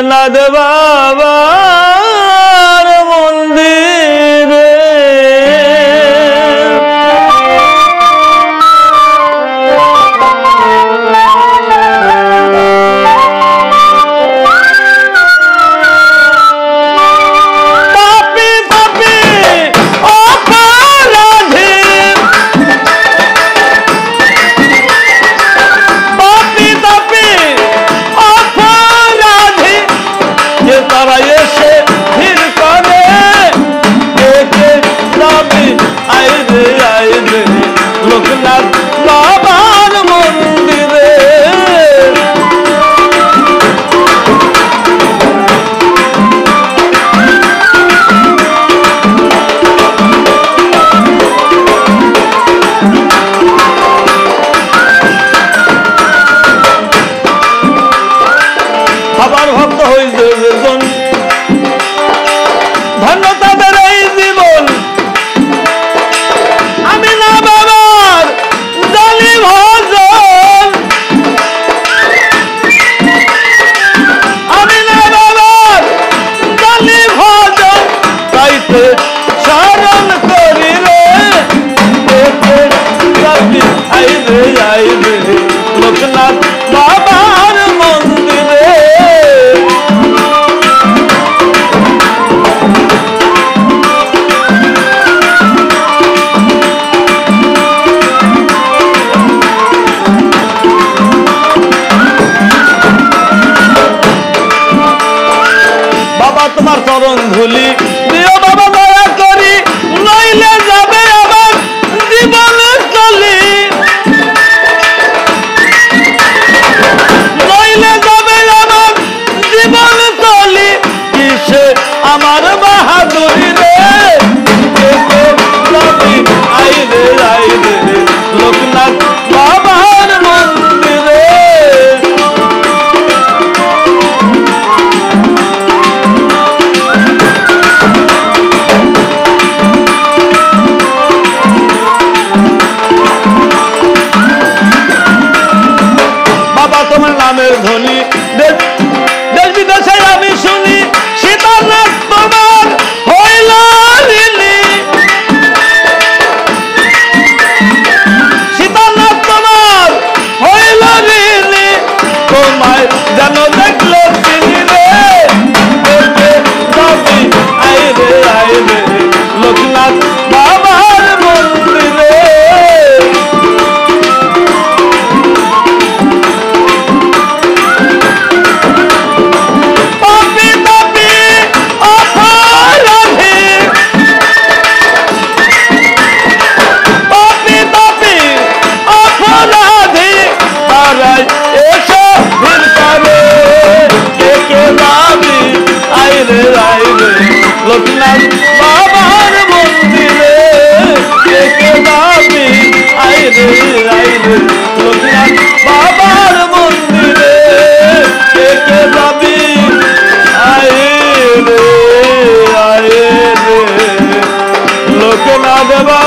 লোকনাথ বাবার মন্দিরে লোকনাথ বাবার মন্দিরে বাবার ভক্ত হইছে যেজন ধন্য তাদের এই জীবন আমি না বাবার জালি ভজন আমি না বাবার জালি ভজন তাইতে স্মরণ করি রে আইরে আইরে লোকনাথ বাবার মন্দিরে তোমার চরণ ধুলি দিও বাবা দয়া করি নইলে যাবে আমার জীবন চলি নইলে যাবে আমার জীবন চলি কিসে আমার বাহাদুরি রে আইরে আইরে লোকনাথ বাবার মন্দিরে তোমার নামের ধ্বনি দেশ বিদেশে আমি শুনি সীতানাথ তোমার হইল ঋণী সীতানাথ তোমার হইল ঋণী তোমায় যেন দেখলো চিনি রে আইরে আইরে লোকনাথ বাবার মন্দিরে লোকনাথ বাবার মন্দিরে কে যাবি আইরে আইরে লোকনাথ বাবার মন্দিরে কে যাবি আইরে আইরে লোকনাথ বাবা